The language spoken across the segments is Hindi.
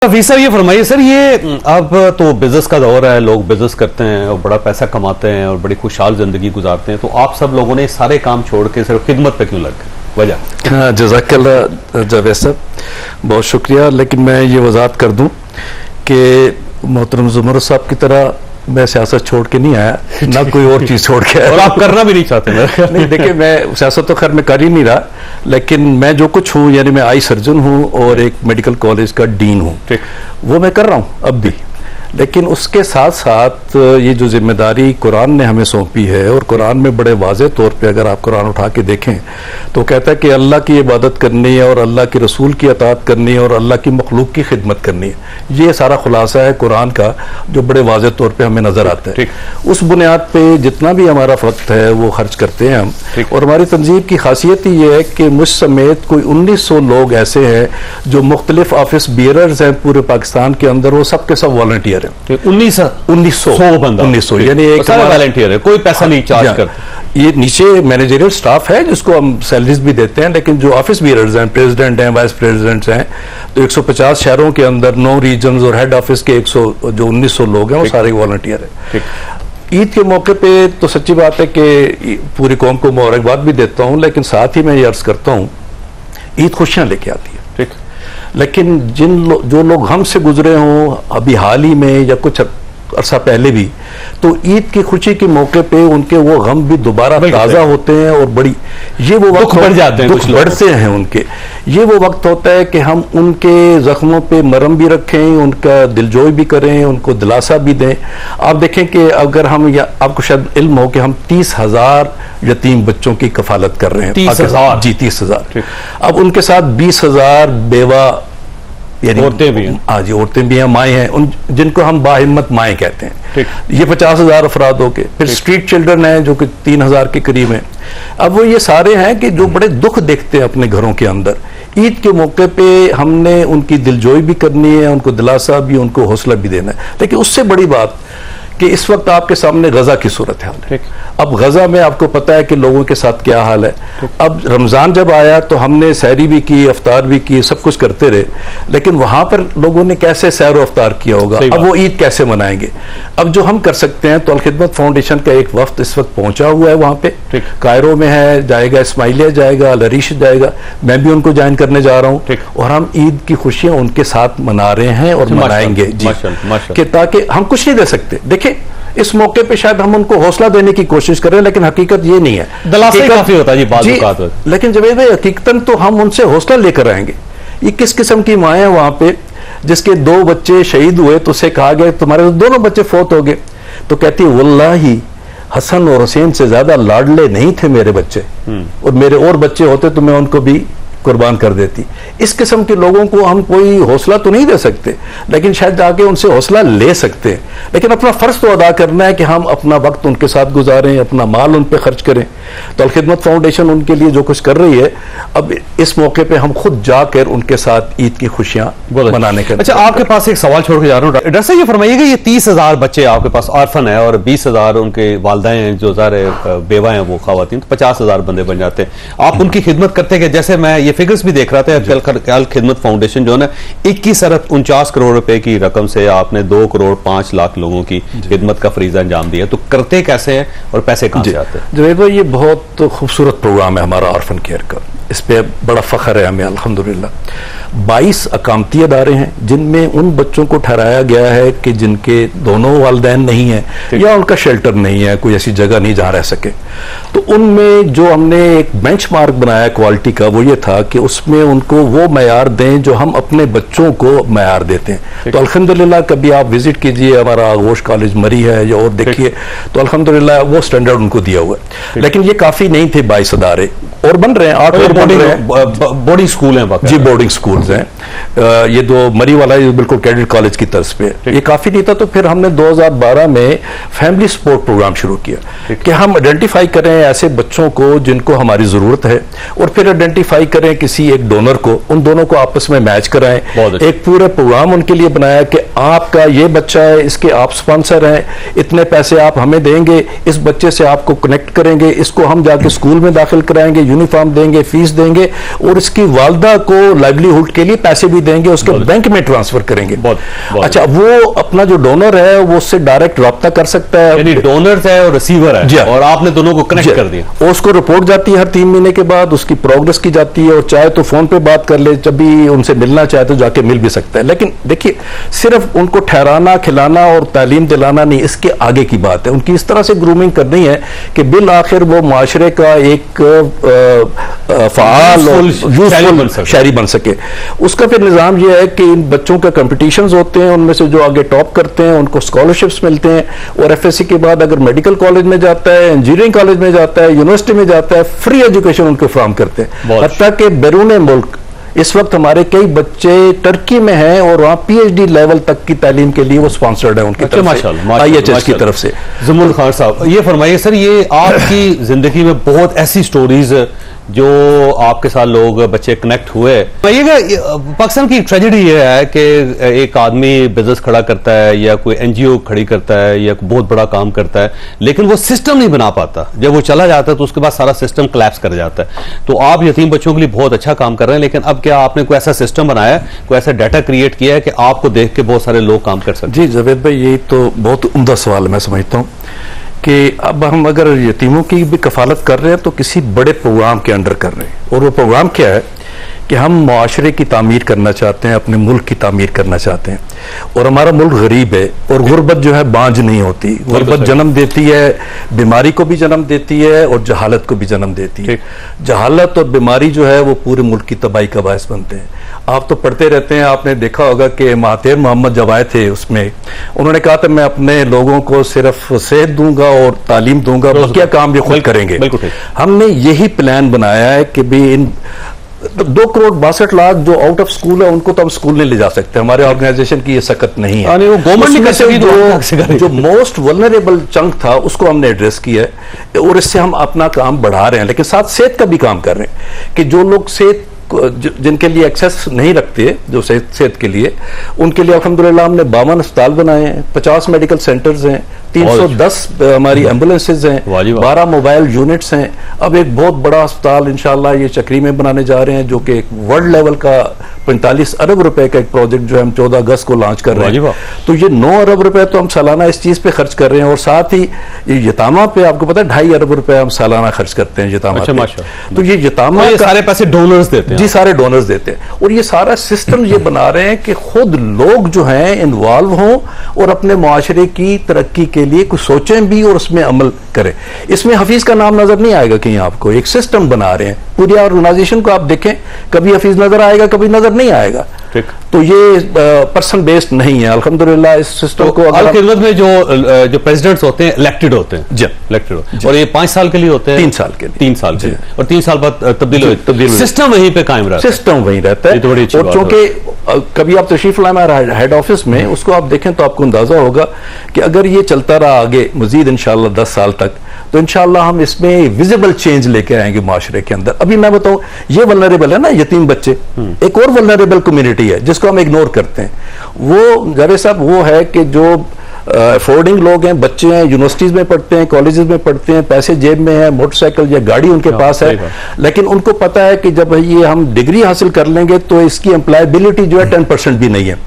हफीज साहब, ये फरमाइए सर, ये अब तो बिजनेस का दौर है, लोग बिजनेस करते हैं और बड़ा पैसा कमाते हैं और बड़ी खुशहाल जिंदगी गुजारते हैं, तो आप सब लोगों ने सारे काम छोड़ के सिर्फ खिदमत पे क्यों लग गए? वजह? हाँ, जज़ाकल्लाह जावेद साहब, बहुत शुक्रिया। लेकिन मैं ये वजाहत कर दूं कि मोहतरम ज़ुमर साहब की तरह मैं सियासत छोड़ के नहीं आया, ना कोई और चीज़ छोड़ के आया। और आप करना भी नहीं चाहते? नहीं, देखिए, मैं सियासत तो खैर मैं कर ही नहीं रहा, लेकिन मैं जो कुछ हूँ, यानी मैं आई सर्जन हूँ और एक मेडिकल कॉलेज का डीन हूँ, वो मैं कर रहा हूँ अब भी। लेकिन उसके साथ साथ ये जो जिम्मेदारी कुरान ने हमें सौंपी है, और कुरान में बड़े वाज़े तौर पे अगर आप कुरान उठा के देखें तो कहता है कि अल्लाह की इबादत करनी है और अल्लाह के रसूल की अताअत करनी है और अल्लाह की मखलूक की खिदमत करनी है। ये सारा खुलासा है कुरान का, जो बड़े वाज़े तौर पर हमें नज़र आता है। उस बुनियाद पर जितना भी हमारा वक्त है वो खर्च करते हैं हम। और हमारी तंजीम की खासियत ही ये है कि मुझ समेत कोई 1900 लोग ऐसे हैं जो मुख्तलिफ ऑफिस बियरर्स हैं पूरे पाकिस्तान के अंदर, वो सब के सब वॉलंटियर। 1900 बंदा, 1900 यानी एक वॉलंटियर है, कोई पैसा नहीं चार्ज करता। ये नीचे मैनेजरियल स्टाफ है जिसको हम सैलरीज भी देते हैं, लेकिन जो ऑफिस बीयरर्स हैं, प्रेसिडेंट हैं, वाइस प्रेसिडेंट्स हैं, तो 150 शहरों के अंदर 9 रीजन्स और हेड ऑफिस के 1900 लोग हैं, वो सारे वॉलंटियर हैं। ईद के मौके पे तो सच्ची बात है कि पूरी कौम को मुबारकबाद भी देता हूँ, लेकिन साथ ही मैं ये अर्ज करता हूँ, ईद खुशियाँ लेके आती है। लेकिन जो लोग हमसे गुजरे हों अभी हाल ही में या कुछ अरसा पहले भी, तो ईद की खुशी के मौके पे उनके वो गम भी दोबारा ताज़ा होते हैं और बड़ी ये वो वक्त बढ़ जाते हैं, दुख बढ़ते हैं उनके। ये वो वक्त होता है कि हम उनके जख्मों पे मरहम भी रखें, उनका दिलजोई भी करें, उनको दिलासा भी दें। आप देखें कि अगर हम, आपको शायद इल्म हो कि हम 30,000 यतीम बच्चों की कफालत कर रहे हैं। 30,000? जी, 30,000। अब उनके साथ 20,000 बेवा यानी औरतें भी हैं। हाँ जी, औरतें भी हैं, माएँ हैं, उन जिनको हम बाहिम्मत माएँ कहते हैं। ये 50,000 अफराद हो के, फिर स्ट्रीट चिल्ड्रन हैं जो कि 3,000 के करीब हैं। अब वो ये सारे हैं कि जो बड़े दुख देखते हैं अपने घरों के अंदर। ईद के मौके पे हमने उनकी दिलजोई भी करनी है, उनको दिलासा भी, उनको हौसला भी देना है। लेकिन उससे बड़ी बात कि इस वक्त आपके सामने गजा की सूरत हाल है। अब गजा में आपको पता है कि लोगों के साथ क्या हाल है। अब रमजान जब आया तो हमने सैरी भी की, अफ्तार भी की, सब कुछ करते रहे, लेकिन वहां पर लोगों ने कैसे सैर व अफ्तार किया होगा, अब वो ईद कैसे मनाएंगे। अब जो हम कर सकते हैं, तो अल खिदमत फाउंडेशन का एक वक्त इस वक्त पहुंचा हुआ है वहां पे, कायरो में है, जाएगा, इस्माइलिया जाएगा, लरीश जाएगा, मैं भी उनको ज्वाइन करने जा रहा हूँ, और हम ईद की खुशियां उनके साथ मना रहे हैं और मनाएंगे जी, कि ताकि हम कुछ नहीं दे सकते। देखिए, इस मौके पे शायद हम उनको हौसला देने की कोशिश करें, लेकिन हकीकत ये नहीं है। दिलासा काफी होता है जी, लेकिन जवेद भाई, हकीकतन तो हम उनसे हौसला लेकर आएंगे। ये किस किस्म की माँ है वहां पे जिसके 2 बच्चे शहीद हुए, तो उसे कहा गया तुम्हारे तो दोनों बच्चे फौत हो गए, तो कहती है वल्लाही हसन और हुसैन से ज्यादा लाडले नहीं थे मेरे बच्चे, और मेरे और बच्चे होते तो मैं उनको भी कुर्बान कर देती। इस किस्म के लोगों को हम कोई हौसला तो नहीं दे सकते, लेकिन शायद जाके उनसे हौसला ले सकते हैं। लेकिन अपना फर्ज तो अदा करना है कि हम अपना वक्त उनके साथ गुजारें, अपना माल उन पे खर्च करें। तो अल खिदमत फाउंडेशन उनके लिए जो कुछ कर रही है, अब इस मौके पे हम खुद जाकर उनके साथ ईद की खुशियां मनाने के। अच्छा, आपके पास एक सवाल छोड़ के जा रहा हूँ डॉक्टर साहब, ये फरमाइएगा, ये 30,000 बच्चे आपके पास ऑर्फन है और 20,000 उनके वालिदैन हैं जो ज़ाहिर बेवा हैं, वो खवातीन, तो 50,000 बंदे बन जाते हैं। आप उनकी खिदमत करते हैं। जैसे मैं ये फिगर्स भी देख रहा था, अल खिदमत फाउंडेशन जो है ना, 21 करोड़ रुपए की रकम से आपने 2 करोड़ 5 लाख लोगों की खिदमत का फरीजा अंजाम दिया। तो करते कैसे हैं और पैसे कहां से आते हैं? जवेद भाई, ये बहुत खूबसूरत प्रोग्राम है हमारा ऑर्फन केयर का, इस पे बड़ा फख्र है हमें अल्हम्दुलिल्लाह। 22 अकामती अदारे हैं जिनमें उन बच्चों को ठहराया गया है कि जिनके दोनों वालिदैन नहीं है या उनका शेल्टर नहीं है, कोई ऐसी जगह नहीं जहां रह सके। तो उनमें जो हमने एक बेंचमार्क बनाया क्वालिटी का, वो ये था कि उसमें उनको वो मयार दें जो हम अपने बच्चों को मयार देते हैं। तो अल्हम्दुलिल्लाह, कभी आप विजिट कीजिए, हमारा आगोश कॉलेज मरी है या और देखिए, तो अल्हम्दुलिल्लाह वो स्टैंडर्ड उनको दिया हुआ है। लेकिन ये काफी नहीं थे 22 अदारे, और बन रहे हैं 8 और बन रहे हैं। बोर्डिंग स्कूल हैं जी, बोर्डिंग स्कूल्स हैं। ये दो मरी वाला ये बिल्कुल कैडेट कॉलेज की तर्ज पे, ये काफी नहीं था। तो फिर हमने 2012 में फैमिली सपोर्ट प्रोग्राम शुरू किया कि हम आइडेंटिफाई करें ऐसे बच्चों को जिनको हमारी जरूरत है, और फिर आइडेंटिफाई करें किसी एक डोनर को, उन दोनों को आपस में मैच कराएं। एक पूरे प्रोग्राम उनके लिए बनाया कि आपका ये बच्चा है, इसके आप स्पॉन्सर हैं, इतने पैसे आप हमें देंगे, इस बच्चे से आपको कनेक्ट करेंगे, इसको हम जाके स्कूल में दाखिल कराएंगे, यूनिफॉर्म देंगे, फीस देंगे और इसकी वालदा को लाइवलीहुड के लिए पैसे भी देंगे, उसके बैंक में ट्रांसफर करेंगे। अच्छा, वो अपना जो डोनर है वो उससे डायरेक्ट रब्ता कर सकता है, यानी डोनर है और रिसीवर है, और आपने दोनों को कनेक्ट कर दिया। उसको रिपोर्ट जाती है हर 3 महीने के बाद, उसकी प्रोग्रेस की जाती है, और चाहे तो फोन पे बात कर ले, जब भी उनसे मिलना चाहे तो जाके मिल भी सकता है। लेकिन देखिए, सिर्फ उनको ठहराना, खिलाना और तालीम दिलाना नहीं, इसके आगे की बात है। उनकी इस तरह से ग्रूमिंग करनी है कि बिल आखिर वो माशरे का एक फाल और यूजफुल शहरी बन सके। उसका फिर निज़ाम यह है कि इन बच्चों का कंपटीशंस होते हैं, उनमें से जो आगे टॉप करते हैं उनको स्कॉलरशिप्स मिलते हैं, और एफएससी के बाद अगर मेडिकल कॉलेज में जाता है, इंजीनियरिंग कॉलेज में जाता है, यूनिवर्सिटी में जाता है, फ्री एजुकेशन उनको फराहम करते हैं। हत्ता कि बैरून मुल्क इस वक्त हमारे कई बच्चे टर्की में हैं और वहाँ पीएचडी लेवल तक की तालीम के लिए वो स्पॉन्सर्ड है उनकी तरफ से, IHH की तरफ से। जमुल खान साहब, ये फरमाइए सर, ये आपकी जिंदगी में बहुत ऐसी स्टोरीज जो आपके साथ लोग बच्चे कनेक्ट हुए, पाकिस्तान की ट्रेजेडी ये है कि एक आदमी बिजनेस खड़ा करता है या कोई एनजीओ खड़ी करता है या बहुत बड़ा काम करता है, लेकिन वो सिस्टम नहीं बना पाता। जब वो चला जाता है तो उसके बाद सारा सिस्टम कोलैप्स कर जाता है। तो आप यतीम बच्चों के लिए बहुत अच्छा काम कर रहे हैं, लेकिन अब क्या आपने कोई ऐसा सिस्टम बनाया है, कोई ऐसा डाटा क्रिएट किया है कि आपको देख के बहुत सारे लोग काम कर सकते? जी जावेद भाई, ये तो बहुत उम्दा सवाल मैं समझता हूँ कि अब हम अगर यतीमों की भी कफालत कर रहे हैं तो किसी बड़े प्रोग्राम के अंडर कर रहे हैं, और वो प्रोग्राम क्या है कि हम मुआशरे की तामीर करना चाहते हैं, अपने मुल्क की तामीर करना चाहते हैं। और हमारा मुल्क गरीब है, और गुर्बत जो है बांझ नहीं होती। गुर्बत जन्म देती है, बीमारी को भी जन्म देती है और जहालत को भी जन्म देती है। जहालत और बीमारी जो है वो पूरे मुल्क की तबाही का बायस बनते हैं। आप तो पढ़ते रहते हैं, आपने देखा होगा कि महातिर मोहम्मद जब आए थे उसमें उन्होंने कहा था मैं अपने लोगों को सिर्फ सेहत दूंगा और तालीम दूंगा, बाकी काम भी खुद करेंगे। हमने यही प्लान बनाया है कि भी इन 2 करोड़ 62 लाख जो आउट ऑफ स्कूल है उनको तो हम स्कूल नहीं ले जा सकते, हमारे ऑर्गेनाइजेशन की ये सकत नहीं है। वो गवर्नमेंट जो मोस्ट वल्नरेबल चंक था उसको हमने एड्रेस किया है, और इससे हम अपना काम बढ़ा रहे हैं, लेकिन साथ सेहत का भी काम कर रहे हैं कि जो लोग सेहत जिनके लिए एक्सेस नहीं रखते, जो सेहत के लिए, उनके लिए अल्हम्दुलिल्लाह हमने 52 अस्पताल बनाए हैं, 50 मेडिकल सेंटर्स हैं, 310 हमारी एम्बुलेंसेज हैं, 12 मोबाइल यूनिट्स हैं। अब एक बहुत बड़ा अस्पताल इंशाल्लाह ये चक्री में बनाने जा रहे हैं, जो कि एक वर्ल्ड लेवल का 45 अरब रुपए का एक प्रोजेक्ट जो हम 14 अगस्त को लॉन्च कर रहे हैं। तो ये 9 अरब रुपए तो हम सालाना इस चीज पे खर्च कर रहे हैं, और साथ ही ये यतामा पे आपको पता है 2.5 अरब रुपए हम सालाना खर्च करते हैं यतामा पे। तो ये यतामा सारे पैसे डोनर्स देते हैं? जी, सारे डोनर्स देते हैं, और ये सारा सिस्टम ये बना रहे हैं कि खुद लोग जो हैं इन्वॉल्व हों और अपने मुआशरे की तरक्की के लिए कुछ सोचें भी और उसमें अमल करें। इसमें हफीज का नाम नजर नहीं आएगा कहीं, आपको एक सिस्टम बना रहे हैं। पूरी ऑर्गेनाइजेशन को आप देखें, कभी हफीज नजर आएगा, कभी नजर नहीं आएगा। तो ये पर्सन बेस्ड नहीं है अल्हम्दुलिल्लाह। इस सिस्टम को अल खिदमत में जो प्रेसिडेंट्स होते हैं इलेक्टेड होते हैं जी, इलेक्टेड होते हैं, और ये 5 साल के लिए होते हैं? 3 साल के लिए। 3 साल के लिए, और 3 साल बाद तब्दील सिस्टम वहीं पे कायम रहता है। सिस्टम वहीं रहता है, और चूंकि कभी आप तशरीफ लाए हमारे हेड ऑफिस में, उसको आप देखें तो आपको अंदाजा होगा कि अगर ये चलता रहा आगे मजीद इंशाल्लाह 10 साल तक, तो इंशाल्लाह हम इसमें विजिबल चेंज लेके आएंगे माशरे के अंदर। अभी मैं बताऊं, ये वल्नरेबल है ना यतीम बच्चे, एक और वल्नरेबल कम्युनिटी है जिसको हम इग्नोर करते हैं। वो जावेद साहब वो है कि जो अफोर्डिंग लोग हैं, बच्चे हैं, यूनिवर्सिटीज में पढ़ते हैं, कॉलेजेस में पढ़ते हैं, पैसे जेब में है, मोटरसाइकिल या गाड़ी उनके पास है, लेकिन उनको पता है कि जब ये हम डिग्री हासिल कर लेंगे तो इसकी एम्प्लॉयबिलिटी जो है 10% भी नहीं है।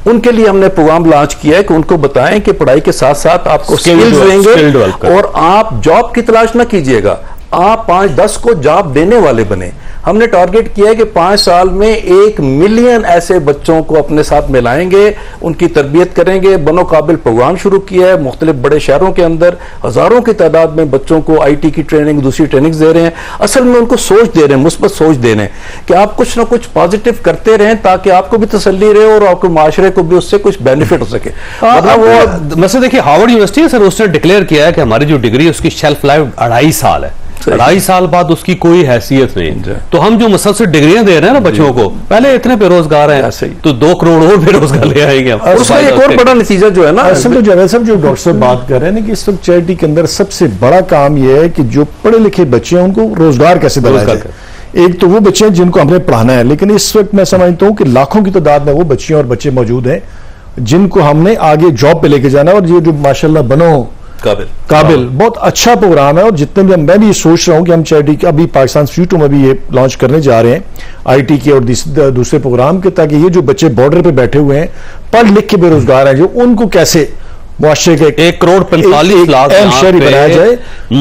उनके लिए हमने प्रोग्राम लॉन्च किया है कि उनको बताएं कि पढ़ाई के साथ साथ आपको स्किल्स देंगे, और आप जॉब की तलाश न कीजिएगा, आप 5-10 को जॉब देने वाले बने। हमने टारगेट किया है कि 5 साल में 1 मिलियन ऐसे बच्चों को अपने साथ मिलाएंगे, उनकी तरबियत करेंगे। बनो काबिल प्रोग्राम शुरू किया है मुख्तलिफ बड़े शहरों के अंदर, हजारों की तादाद में बच्चों को IT की ट्रेनिंग, दूसरी ट्रेनिंग दे रहे हैं। असल में उनको सोच दे रहे हैं, मुस्बत सोच दे रहे हैं कि आप कुछ ना कुछ पॉजिटिव करते रहें ताकि आपको भी तसल्ली रहे और आपके माशरे को भी उससे कुछ बेनिफिट हो सके। मतलब वो देखिए, हार्वर्ड यूनिवर्सिटी सर उसने डिक्लेयर किया है कि हमारी जो डिग्री है उसकी शेल्फ लाइफ 2.5 साल है। 2.5 साल बाद उसकी कोई हैसियत नहीं। तो हम जो मुसलसल डिग्रियां दे रहे हैं ना बच्चों को, पहले इतने बेरोजगार हैं तो 2 करोड़ और बेरोजगार ले आएंगे हम। और उसका एक और बड़ा नतीजा जो है ना, असल में जावेद साहब जो डॉक्टर साहब बात कर रहे हैं ना कि इस वक्त चैरिटी के अंदर सबसे बड़ा काम यह है कि जो पढ़े लिखे बच्चे हैं उनको रोजगार कैसे दिलाया जाए। एक तो वो बच्चे हैं जिनको हमने पढ़ाना है, लेकिन इस वक्त मैं समझता हूँ कि लाखों की तादाद में वो बच्चियां और बच्चे मौजूद हैं जिनको हमने आगे जॉब पे लेके जाना है। और ये जो माशाल्लाह बनो काबिल बहुत अच्छा प्रोग्राम है। और जितने भी मैं भी सोच रहा हूं कि हम चैरिटी का अभी पाकिस्तान स्वीट होम में भी ये लॉन्च करने जा रहे हैं आईटी के और दूसरे प्रोग्राम के, ताकि ये जो बच्चे बॉर्डर पे बैठे हुए हैं पढ़ लिख के बेरोजगार हैं, जो उनको कैसे मुआशरे के 1,45,00,000 शहरी बनाया जाए।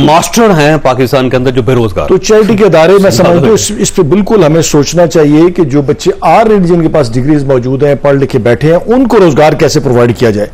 मास्टर हैं पाकिस्तान के अंदर जो बेरोजगार। तो चैरिटी के अदारे मैं समझता हूं इस पे बिल्कुल हमें सोचना चाहिए कि जो बच्चे ऑलरेडी जिनके पास डिग्रीज मौजूद हैं, पढ़ लिखे बैठे हैं, उनको रोजगार कैसे प्रोवाइड किया जाए।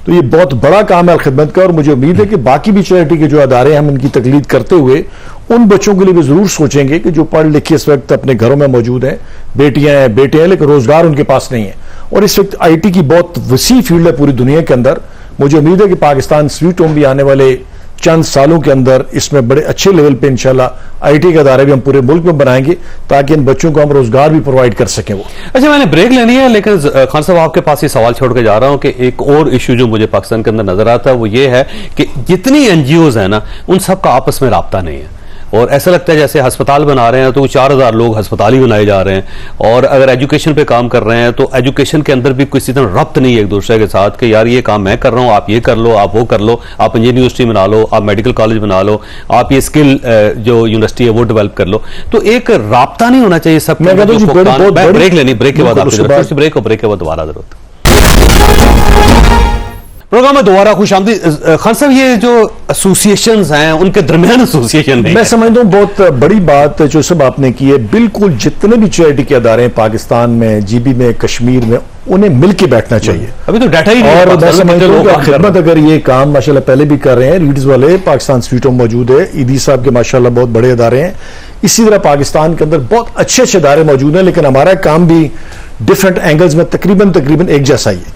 तो ये बहुत बड़ा काम है खिदमत का, और मुझे उम्मीद है कि बाकी भी चैरिटी के जो अदारे हैं हम इनकी तकलीद करते हुए उन बच्चों के लिए भी जरूर सोचेंगे कि जो पढ़ लिखे इस वक्त अपने घरों में मौजूद हैं, बेटियां हैं, बेटे हैं, लेकिन रोजगार उनके पास नहीं है। और इस वक्त आईटी की बहुत वसी फील्ड है पूरी दुनिया के अंदर। मुझे उम्मीद है कि पाकिस्तान स्वीट होम भी आने वाले चंद सालों के अंदर इसमें बड़े अच्छे लेवल पे इंशाल्लाह आईटी के अदारे भी हम पूरे मुल्क में बनाएंगे, ताकि इन बच्चों को हम रोजगार भी प्रोवाइड कर सकें। वो अच्छा, मैंने ब्रेक लेनी है, लेकिन खान साहब आपके पास ये सवाल छोड़ के जा रहा हूं कि एक और इश्यू जो मुझे पाकिस्तान के अंदर नजर आता है वो ये है कि जितनी एनजीओज है ना, उन सबका आपस में राब्ता नहीं है। और ऐसा लगता है जैसे अस्पताल बना रहे हैं तो 4,000 लोग अस्पताल ही बनाए जा रहे हैं, और अगर एजुकेशन पे काम कर रहे हैं तो एजुकेशन के अंदर भी किसी तरह रब्त नहीं है एक दूसरे के साथ कि यार ये काम मैं कर रहा हूं, आप ये कर लो, आप वो कर लो, आप इंजीनियरिंग यूनिवर्सिटी बना लो, आप मेडिकल कॉलेज बना लो, आप ये स्किल जो यूनिवर्सिटी है वो डेवलप कर लो। तो एक राब्ता नहीं होना चाहिए सब। ब्रेक लेनी, ब्रेक के बाद ब्रेक के बाद दोबारा जरूरत। प्रोग्राम में दोबारा खुशामदीद। खान साहब, ये जो एसोसिएशंस हैं उनके दरमियान एसोसिएशन मैं समझता हूँ बहुत बड़ी बात जो सब आपने की है। बिल्कुल जितने भी चैरिटी के अदारे हैं पाकिस्तान में, जीबी में, कश्मीर में, उन्हें मिलकर बैठना चाहिए। अभी तो डाटा ही नहीं, और मैं समझता हूँ खिदमत अगर ये काम माशाल्लाह पहले भी कर रहे हैं, रीड्स वाले पाकिस्तान स्वीट होम मौजूद है, ईदी साहब के माशाल्लाह बहुत बड़े अदारे हैं। इसी तरह पाकिस्तान के अंदर बहुत अच्छे अच्छे अदारे मौजूद हैं, लेकिन हमारा काम भी डिफरेंट एंगल्स में तकरीबन एक जैसा ही है।